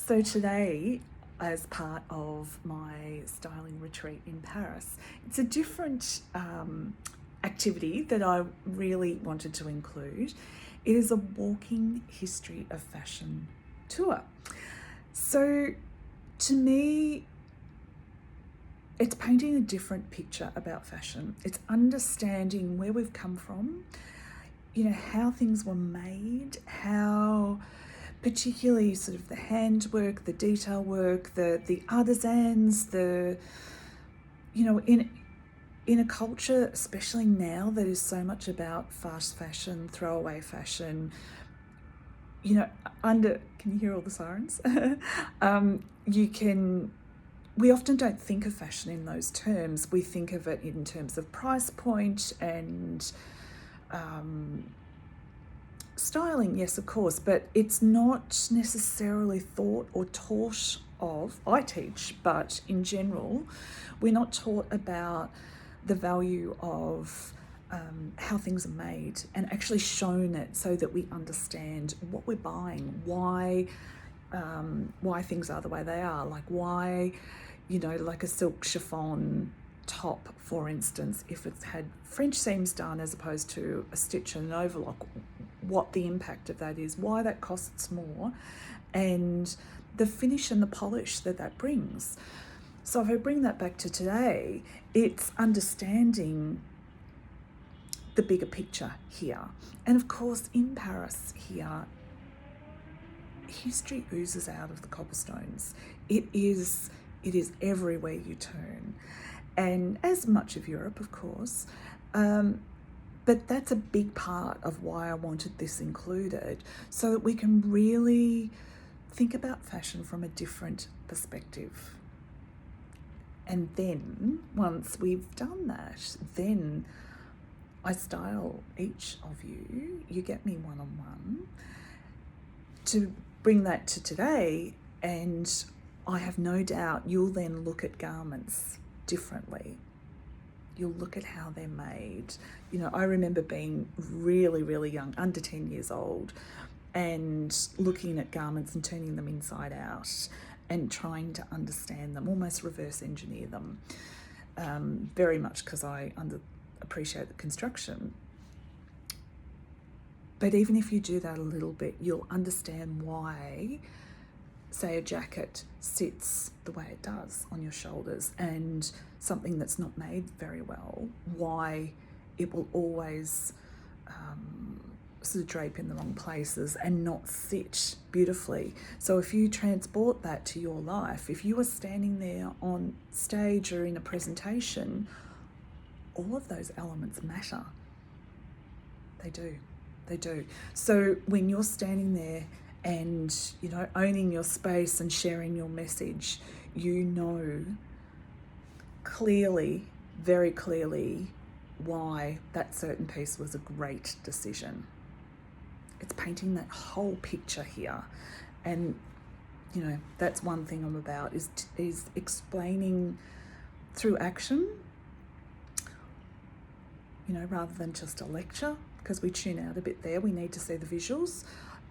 So today, as part of my styling retreat in Paris, it's a different activity that I really wanted to include. It is a walking history of fashion tour. So to me, it's painting a different picture about fashion. It's understanding where we've come from, how things were made, how particularly sort of the handwork, the detail work, the artisans, in a culture, especially now, that is so much about fast fashion, throwaway fashion, can you hear all the sirens? We often don't think of fashion in those terms. We think of it in terms of price point and styling, yes, of course, but it's not necessarily thought or taught of. I teach, but in general, we're not taught about the value of how things are made and actually shown it so that we understand what we're buying, why things are the way they are, like why, like a silk chiffon top, for instance, if it's had French seams done as opposed to a stitch and an overlock, what the impact of that is, why that costs more, and the finish and the polish that brings. So if I bring that back to today, it's understanding the bigger picture here. And of course, in Paris here, history oozes out of the cobblestones. It is everywhere you turn, and as much of Europe, of course. But that's a big part of why I wanted this included, so that we can really think about fashion from a different perspective. And then once we've done that, then I style each of you. You get me one-on-one to bring that to today, and I have no doubt you'll then look at garments differently. You'll look at how they're made. I remember being really, really young, under 10 years old, and looking at garments and turning them inside out and trying to understand them, almost reverse engineer them, very much because I appreciate the construction. But even if you do that a little bit, you'll understand why, say, a jacket sits the way it does on your shoulders, and something that's not made very well, why it will always sort of drape in the wrong places and not sit beautifully. So if you transport that to your life, if you are standing there on stage or in a presentation, all of those elements matter. They do. So when you're standing there and, owning your space and sharing your message, clearly, very clearly, why that certain piece was a great decision. It's painting that whole picture here. And, that's one thing I'm about, is explaining through action, rather than just a lecture, because we tune out a bit there. We need to see the visuals,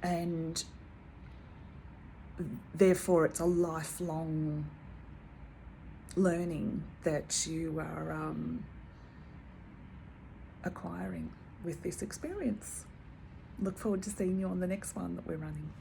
and therefore it's a lifelong learning that you are acquiring with this experience. Look forward to seeing you on the next one that we're running.